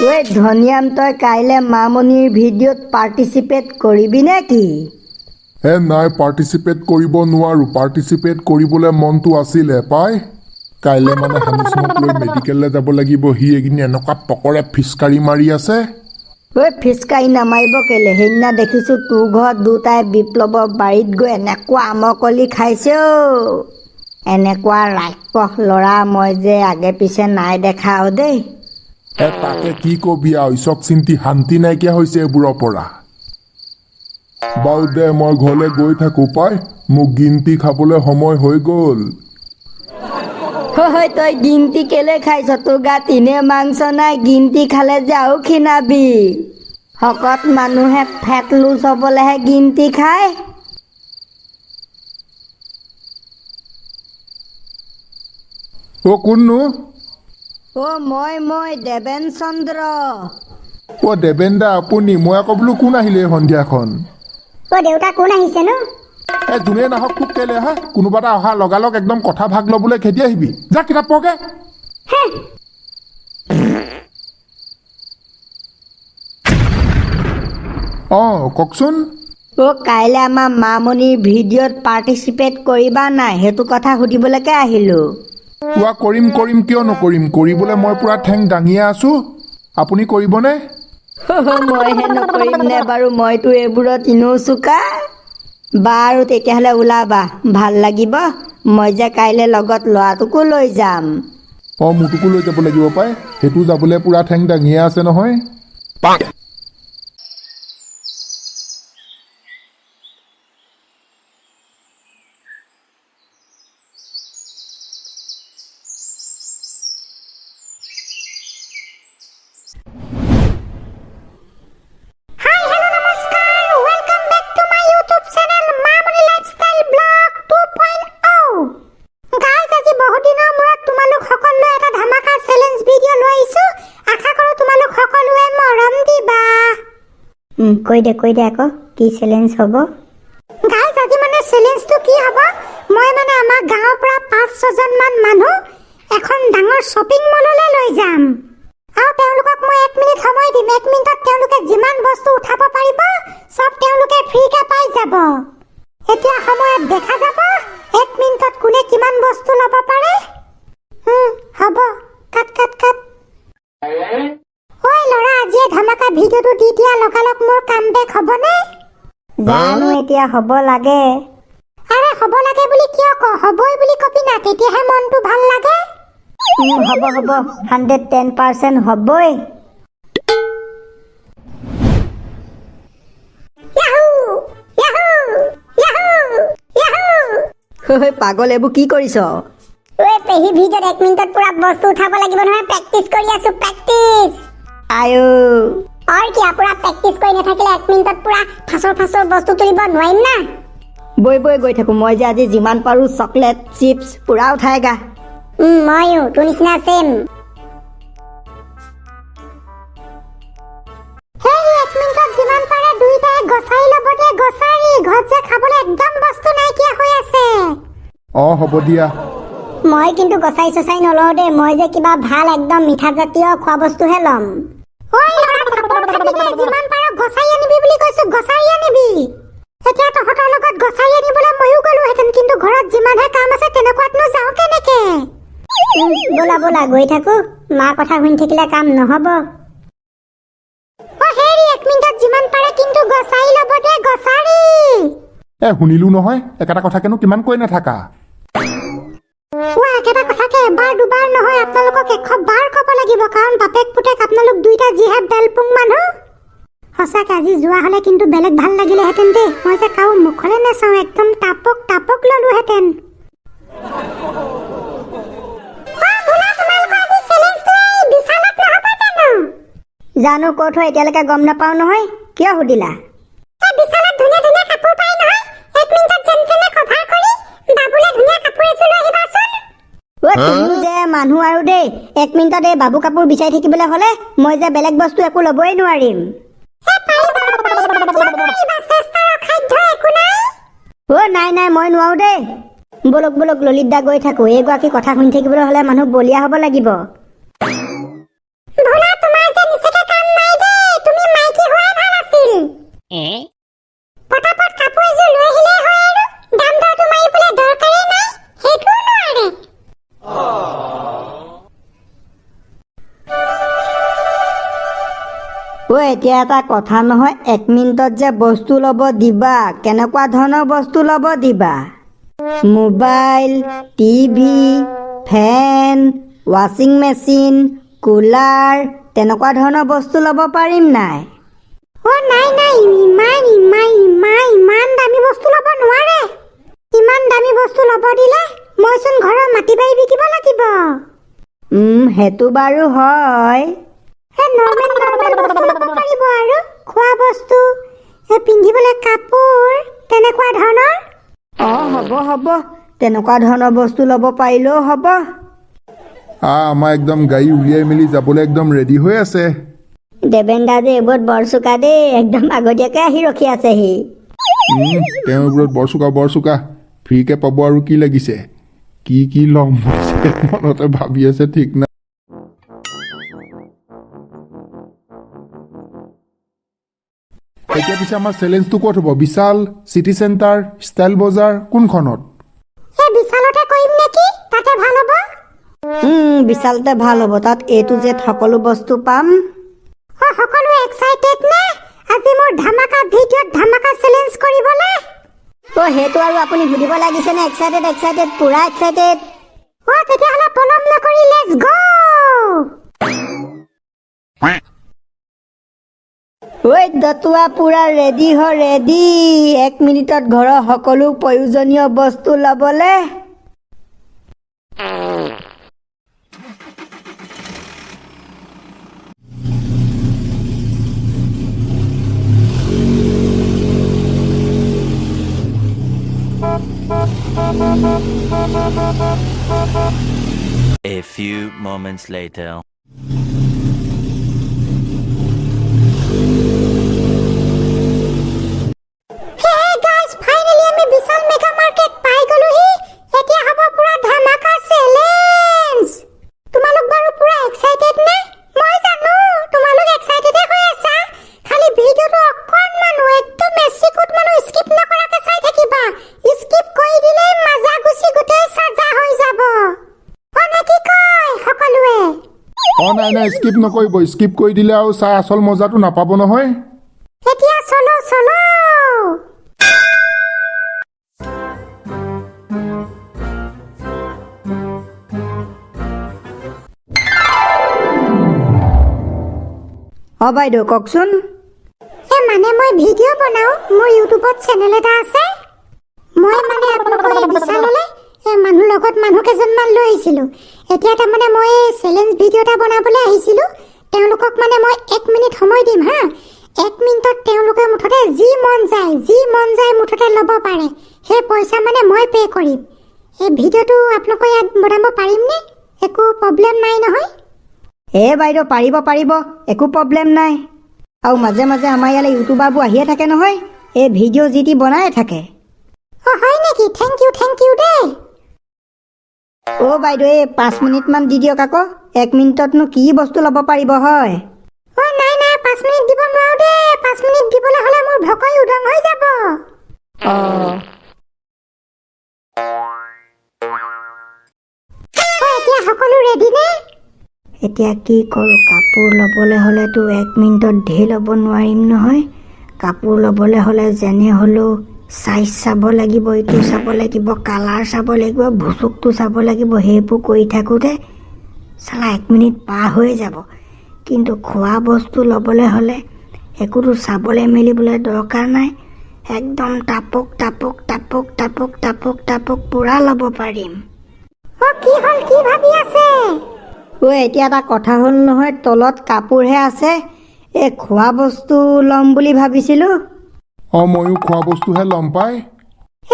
ঐ ধনিয়াম, তই কাইলৈ মামনিৰ ভিডিঅ'ত পাৰ্টিচিপেট কৰিবি নে কি? নাই, পাৰ্টিচিপেট কৰিব নোৱাৰোঁ। পাৰ্টিচিপেট কৰিবলৈ মনটো আছিলে পাই। কাইলৈ মানে হানিচমক লৈ মেডিকেললৈ যাব লাগিব। সি এইখিনি এনেকুৱা পকৰে ফিচকাৰী মাৰি আছে। ঐ ফিচকাৰী নামাৰিব কেলে? সেইদিনা দেখিছোঁ তোৰ ঘৰত দুটাই বিপ্লৱৰ বাৰীত গৈ এনেকুৱা আমকলি খাইছে অ'। এনেকুৱা ৰাক্ষস ল'ৰা মই যে আগে পিছে নাই দেখা অ' দেই। তাকে কি কবি আৰু, ইছক চিন্তি শান্তি নাইকিয়া হৈছে এইবোৰৰ পৰা। বাৰু দে, মই ঘৰলৈ গৈ থাকোঁ পাই। মোক গিনটি খাবলৈ সময় হৈ গ'ল। হয়, তই গিনটি কেলে খাইছ? তোৰ গাত ইনে মাংস নাই, গিনটি খালে যে আৰু ক্ষীণাবি। শকত মানুহে ফেট লুজ হ'বলৈহে গিনটি খায়। কোননো? মই দেবেন চন্দ্ৰ। দেবেন দা আপুনি? মই আকৌ বোলো কোন আহিলে এই সন্ধিয়াখন? দেউতা কোন আহিছে নো? যোনে নাহক তোক কেলে হা? কোনোবা এটা অহা লগালগ একদম কথা ভাগ ল'বলৈ খেদি আহিবি। যা কিতাপ পঢ়গে। কওকচোন। কাইলৈ আমাৰ মামনিৰ ভিডিঅ'ত পাৰ্টিচিপেট কৰিবা নাই, সেইটো কথা সুধিবলৈকে আহিলোঁ। কৰিম কিয় নকৰিম? কৰিবলৈ মই পুৰা ঠেং দাঙিয়ে আছোঁ। আপুনি কৰিবনে? মইহে নকৰিম নে বাৰু? মইতো এইবোৰত ইনেও চোকা। বাৰু তেতিয়াহ'লে ওলাবা, ভাল লাগিব। মই যে কাইলৈ লগত ল'ৰাটোকো লৈ যাম। মোৰটোকো লৈ যাব লাগিব পাই। সেইটো যাবলৈ পুৰা ঠেং দাঙিয়ে আছে নহয়। কৈ দে আকৌ কি চেলেঞ্জ হ'ব? গাইজ, আজি মানে চেলেঞ্জটো কি হ'ব? মই মানে আমাৰ গাঁৱৰ পৰা 5-6জন মান মানুহ এখন ডাঙৰ শ্বপিং মললৈ লৈ যাম। আৰু তেওঁলোকক মই 1 মিনিট সময় দিম। 1 মিনিটত তেওঁলোকে যিমান বস্তু উঠাব পাৰিব চব তেওঁলোকে ফ্ৰীকে পাই যাব। এতিয়া সময়ত দেখা যাব 1 মিনিটত কোনে কিমান বস্তু ল'ব পাৰে। হ'ব, কাট। ঐ ল'ৰা, আজি ধামাকা ভিডিঅ'টো দি দিয়া লগালগ মোৰ কাম বেক হ'বনে? জানো এতিয়া হ'ব লাগে। আৰে হ'ব লাগে বুলি কিয় কওঁ? হ'বই বুলি কবি না, তেতিয়াহে মনটো ভাল লাগে। হ'ব 110% হ'বই। পাগল, এইবোৰ কি কৰিছ? পেহী ভিডিঅ'ত 1 মিনিটত পুৰা বস্তু উঠাব লাগিব নহয়। প্ৰেক্টিচ কৰি আছো, প্ৰেক্টিচ। কি পুৰা প্ৰেক্টিচ কৰি নাথাকিলে 1 মিনিটত পুৰা ফাঁচৰ বস্তু তুলিব নোৱাৰিম না। বৈ গৈ থাকো। মই যে আজি যিমান পাৰোঁ চকলেট চিপছ পুৰা উঠাইগা। ময়ো তোৰ নিচিনা চেম। 1 মিনিটত যিমান পাৰে দুইটাই গছাৰি ল'ব দে, গছাৰি। ঘৰত যে খাবলৈ একদম বস্তু নাইকিয়া হৈ আছে। হ'ব দিয়া। মই কিন্তু গছাৰি নলওঁ দেই। মই যে কিবা ভাল একদম মিঠা জাতীয় খোৱা বস্তুহে ল'ম। যিমান পাৰ গছাৰি আনিবি বুলি কৈছো, গছাৰি আনিবি। এতিয়া তহঁতৰ লগত গছাৰি আনিবলৈ ময়ো গলোহেঁতেন, কিন্তু ঘৰত যিমানহে কাম আছে তেনেকুৱাতনো যাওঁ কেনেকে? ব'লা গৈ থাকো। মাৰ কথা শুনি থাকিলে কাম নহ'ব। 1 মিনিটত যিমান পাৰে কিন্তু গছাৰি ল'ব দে, গছাৰি। শুনিলো নহয়, একেটা কথাকেনো কিমান কৈ নাথাকা। একেটা কথাকে এবাৰ দুবাৰ নহয়, আপোনালোকক 100 বাৰ ক'ব লাগিব। কাৰণ বাপেক পুতেক আপোনালোক দুইটা যিহে বেলপুং মানুহ। সঁচাকে আজি যোৱা হ'লে কিন্তু বেলেগ ভাল লাগিলেহেঁতেন দেই। মই যে কাৰো মুখলৈ নাচাওঁ, একদম টাপক ল'লোহেঁতেন। জানো ক'ত হয় এতিয়ালৈকে গম নাপাওঁ নহয়। কিয় সুধিলা? তুমিও যে মানুহ আৰু দেই। 1 মিনিটত এই বাবু কাপোৰ বিচাৰি থাকিবলৈ হ'লে মই যে বেলেগ বস্তু একো ল'বই নোৱাৰিম। নাই মই নোৱাৰো দেই। বলক ললিত দা গৈ থাকো। এইগৰাকী কথা শুনি থাকিবলৈ হ'লে মানুহ বলিয়া হ'ব লাগিব। ভোলা, তোমাৰ যে নিচেই এতিয়া এটা কথা নহয়, 1 মিনিটত যে বস্তু ল'ব দিবা, কেনেকুৱা ধৰণৰ বস্তু ল'ব দিবা? মোবাইল, টিভি, ফেন, ৱাশ্বিং মেচিন, কুলাৰ, তেনেকুৱা ধৰণৰ বস্তু ল'ব পাৰিম নাই? নাই ইমান দামী বস্তু ল'ব নোৱাৰে। ইমান দামী বস্তু ল'ব দিলে মইচোন ঘৰৰ মাটি বাৰী বিকিব লাগিব। সেইটো বাৰু হয়। নৰ্মেল বস্তু ল'ব পাৰিব আৰু খোৱা বস্তু, পিন্ধিবলৈ কাপোৰ, তেনেকুৱা ধৰণৰ। হ'ব তেনেকুৱা ধৰণৰ বস্তু ল'ব পাৰিলেও হ'ব। আমাৰ একদম গাড়ী উলিয়াই মেলি যাবলৈ একদম ৰেডি হৈ আছে। দেবেন দা যে এইবোৰত বৰ চোকা দেই, একদম আগতীয়াকৈ আহি ৰখি আছেহি। তেওঁ এইবোৰত বৰ চোকা ফ্ৰীকে পাব আৰু কি লাগিছে। কি ল'ম মনতে ভাবি আছে ঠিক নাই। এতিয়া পিছে আমাৰ চেলেঞ্জটো ক'ত হ'ব? বিশাল, চিটি চেণ্টাৰ, ষ্টাইল বজাৰ, কোনখনত? বিশালতে কৰিম নেকি? তাতে ভাল হ'ব। বিশালতে ভাল হ'ব, তাত A to Z সকলো বস্তু পাম। সকলো এক্সাইটেড নে আজি মোৰ ধামাকা ভিডিঅ'ত ধামাকা চেলেঞ্জ কৰিবলৈ? সেইটো আৰু আপুনি সুধিব লাগিছে নে? এক্সাইটেড, পুৰা এক্সাইটেড। তেতিয়াহ'লে পলম নকৰি লেটছ গো। দতুৱা পুৰা ৰেডি 1 মিনিটত ঘৰৰ সকলো প্ৰয়োজনীয় বস্তু ল'বলে। A few moments later. নাই স্কিপ নকৰিব, স্কিপ কৰি দিলে আৰু চাই আচল মজাটো নাপাব নহয়। এতিয়া চলো। বাইদেউ কওকচোন। মানে মই ভিডিঅ' বনাওঁ, মোৰ ইউটিউবত চেনেল এটা আছে। মই মানে আপোনালোকৰ বিশাললৈ মানুহ কেইজনমান লৈ আহিছিলোঁ। এতিয়া তাৰমানে মই চেলেঞ্জ ভিডিঅ' এটা বনাবলৈ আহিছিলোঁ। তেওঁলোকক মানে মই 1 মিনিট সময় দিম হা। 1 মিনিটত তেওঁলোকে মুঠতে যি মন যায় মুঠতে ল'ব পাৰে। সেই পইচা মানে মই পে' কৰিম। এই ভিডিঅ'টো আপোনালোকৰ ইয়াত বনাব পাৰিমনে? একো প্ৰব্লেম নাই নহয়? বাইদেউ পাৰিব, একো প্ৰব্লেম নাই। আৰু মাজে মাজে আমাৰ ইয়ালৈ ইউটিউবাৰবোৰ আহিয়ে থাকে নহয়, এই ভিডিঅ' যি টি বনাই থাকে। হয় নেকি? থেংক ইউ দেই। বাইদেউ 5 মিনিটমান দি দিয়ক আকৌ। 1 মিনিটতনো কি বস্তু ল'ব পাৰিব হয়? নাই 5 মিনিট দিব নোৱাৰো দেই। 5 মিনিট দিবলৈ হ'লে মোৰ ভকৈ উদং হৈ যাব। এতিয়া সকলো ৰেডি নে? এতিয়া কি কৰোঁ? কাপোৰ ল'বলৈ হ'লেতো 1 মিনিটত ঢেৰ ল'ব নোৱাৰিম নহয়। কাপোৰ ল'বলৈ হ'লে যেনে হ'লেও চাইজ চাব লাগিব, এইটো চাব লাগিব, কালাৰ চাব লাগিব, ভুচুকটো চাব লাগিব। সেইবোৰ কৰি থাকোঁতে 1 মিনিট পাৰ হৈ যাব। কিন্তু খোৱা বস্তু ল'বলৈ হ'লে একোতো চাবলৈ মেলিবলৈ দৰকাৰ নাই, একদম টাপক পূৰা ল'ব পাৰিম। কি হ'ল, কি ভাবি আছে? এতিয়া এটা কথা হ'ল নহয়, তলত কাপোৰহে আছে। খোৱা বস্তু ল'ম বুলি ভাবিছিলোঁ। ময়ো খোৱা বস্তুহে ল'ম পাই।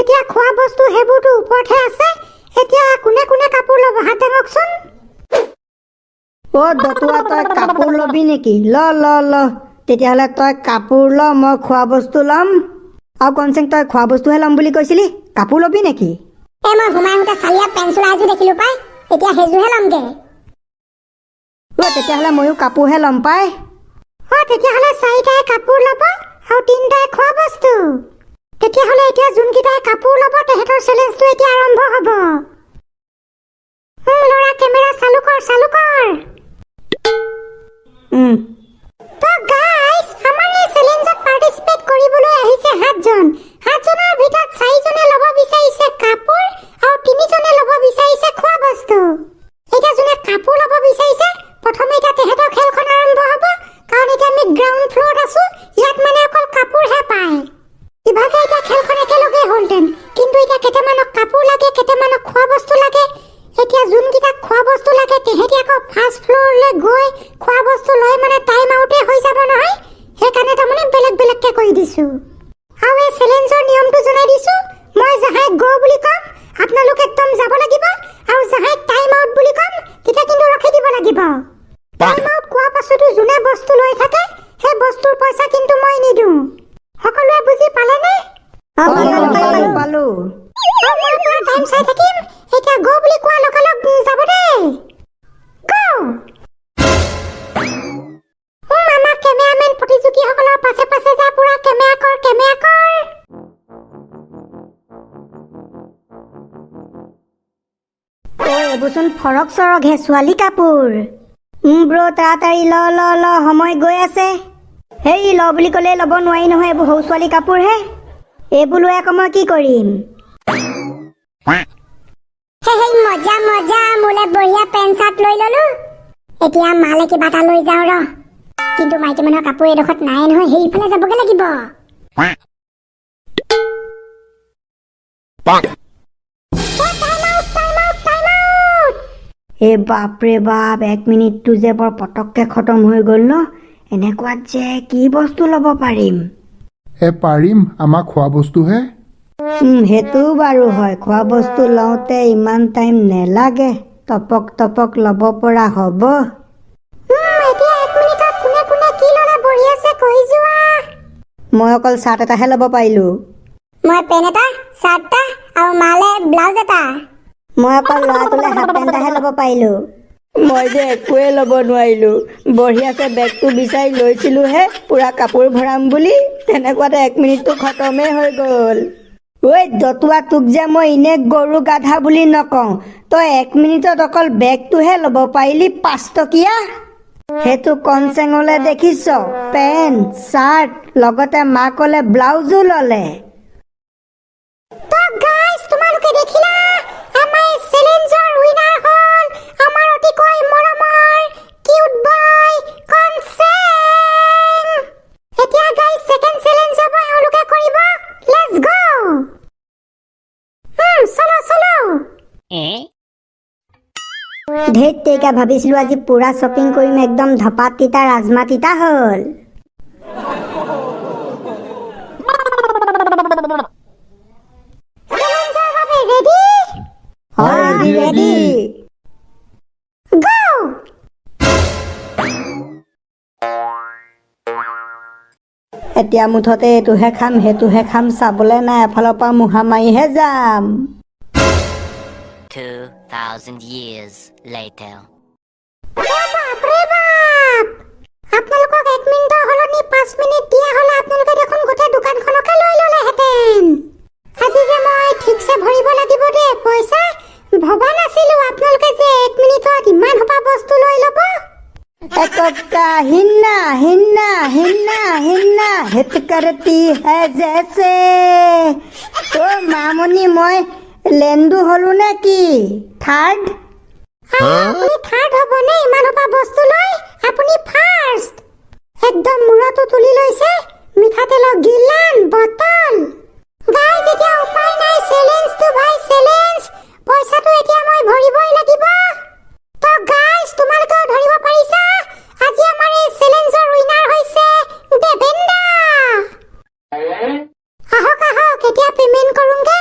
এতিয়া খোৱা বস্তু সেইবোৰতো ওপৰতহে আছে। এতিয়া কোনে কাপোৰ ল'ব হাত দাঙকচোন। দতুৱা তই কাপোৰ ল'বি নেকি? ল তেতিয়াহ'লে তই কাপোৰ ল, মই খোৱা বস্তু ল'ম। আৰু কনচেং তই খোৱা বস্তুহে ল'ম বুলি কৈছিলি, কাপোৰ ল'বি নেকি? মই সোমাই আহোঁতে চালিয়া পেঞ্চিল এযোৰ দেখিলোঁ পাই, এতিয়া সেইযোৰহে ল'মগে। তেতিয়াহ'লে ময়ো কাপোৰহে ল'ম পাই। তেতিয়াহ'লে 4টাই কাপোৰ ল'ব আৰু 3টাই খোৱা বস্তু। তেতিয়াহ'লে এতিয়া যোনকেইটাই কাপোৰ ল'ব তেহেঁতৰ চেলেঞ্জটো এতিয়া আৰম্ভ হ'ব। ল'ৰা কেমেৰা চালু কৰ। তো গাইজ দিছোঁ আৰু এই চেলেঞ্জৰ নিয়মটো জনাই দিছোঁ মই যাহাই গ' বুলি ক'ম আপোনালোক একদম যাব লাগিব আৰু যাহাই টাইম আউট বুলি ক'ম তেতিয়া কিন্তু ৰখি দিব লাগিব টাইম আউট কোৱা পাছতো যোনে বস্তু লৈ থাকে সেই বস্তুৰ পইচা কিন্তু মই নিদিওঁ সকলোৱে বুজি পালেনে পালো মই পুৰা টাইম চাই থাকিম এতিয়া গ' বুলি কোৱা লগে লগ যাব দেই গ' আমাৰ কেমেৰামেন প্ৰতিযোগীসকলৰ পাছে পাছে যা পুৰা কেমেৰা কৰ এইবোৰচোন ফৰক চৰকহে ছোৱালী কাপোৰ ব্ৰ তাড়াতাড়ি ল সময় গৈ আছে হেই ল বুলি ক'লে ল'ব নোৱাৰি নহয় এইবোৰ সৰু ছোৱালী কাপোৰহে এইবোৰ লৈ আকৌ মই কি কৰিম হেই মজা মোলে বঢ়িয়া পেণ্ট চাৰ্ট লৈ ললো এতিয়া মালে কিবা এটা লৈ যাওঁ ৰ কিন্তু মাইকী মানুহৰ কাপোৰ এডোখৰত নাই নহয় সেইফালে যাবগে লাগিব এই বাপৰে বাপ 1 মিনিটটো যে বৰ পটককে খতম হৈ গ'ল ন এনেকুৱাত যে কি বস্তু ল'ব পাৰিম পাৰিম আমাক খোৱা বস্তুহে সেইটো বাৰু হয় খোৱা বস্তু লওঁতে ইমান টাইম নেলাগে টপক ল'ব পৰা হ'ব এতিয়া 1 মিনিটত কোনে কোনে কি ল'লে বঢ়ি আছে কৈ যোৱা মই অকল চাৰ্ট এটাহে ল'ব পাৰিলো মই পেন এটা চাৰ্ট এটা আৰু মালে ব্লাউজ এটা মই অকল ল'ৰাটোলে হাফ পেণ্ট এটাহে ল'ব পাৰিলো মই যে একোৱে ল'ব নোৱাৰিলো বঢ়িয়াছে বেগটো বিচাৰি লৈছিলোহে পুৰা কাপোৰ ভৰাম বুলি তেনেকুৱাতে 1 মিনিটটো খতমেই হৈ গ'ল ঐ দতুৱা তোক যে মই এনে গৰু গাধা বুলি নকওঁ তই 1 মিনিটত অকল বেগটোহে ল'ব পাৰিলি 5 টকীয়া সেইটো কম চেঙলে দেখিছ পেণ্ট চাৰ্ট লগতে মাকলে ব্লাউজো ল'লে তো গাইস তোমালোকে দেখিলা আমাৰ চেলেঞ্জৰ উইনাৰ হ'ল আমাৰ অতিকৈ মৰমৰ কিউট বয় কনচেং এতিয়া গাইস সেকেন্ড চেলেঞ্জ হ'ব এওঁলোকে কৰিব লেটস গো চলো ধেত তেৰিকা ভাবিছিলো আজি পুৰা শ্বপিং কৰিম একদম ধপাত তিতা ৰাজমা তিতা হ'ল চেলেঞ্জৰ বাবে ৰেডি ৰেডি গো এতিয়া মুঠতে এইটোহে খাম সেইটোহে খাম চাবলে নাই এফালৰ পৰা মুহা মাৰিহে যাম 2,000 years later. বাপৰে বাপ আপোনালোকক 1 মিনিটৰ সলনি 5 মিনিট দিয়া হ'লে আপোনালোকে দেখোন গোটেই দোকানখনকে লৈ ল'লেহেঁতেন আজি যে মই ঠিকছে ভৰিব লাগিব দেই পইচা ভবা নাছিলো আপোনালোকে যে 1 মিনিটত ইমান সোপা বস্তু লৈ ল'ব एकक्का हिन्ना हित करती है जैसे ओ मामनी মই লেন্দু হলো নে কি থাৰ্ড আপুনি থাৰ্ড হ'বনে ইমান সোপা বস্তু লৈ আপুনি ফাৰ্ষ্ট একদম মূৰটো তুলি লৈছে মিঠাতেলৰ গিলান বটল গাইজ এতিয়া উপায় নাই চেলেঞ্জটো ভাই চেলেঞ্জ পইচাটো এতিয়া মই ভৰিবই লাগিব তো গাইজ তোমালোকেও ধৰিব পাৰিছা আজি আমাৰ এই চেলেঞ্জৰ উইনাৰ হৈছে দেবেন্দা আহক এতিয়া পেমেন্ট কৰোঁগে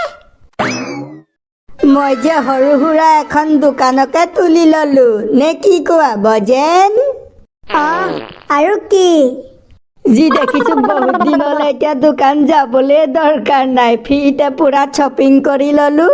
মই যে সৰু সুৰা এখন দোকানকে তুলি ললো নে কি কোৱা বজেন আৰু কি যি দেখিছো বহুত দিনলৈ এতিয়া দোকান যাবলৈ দৰকাৰ নাই ফ্ৰীতে পুৰা শ্বপিং কৰি ললো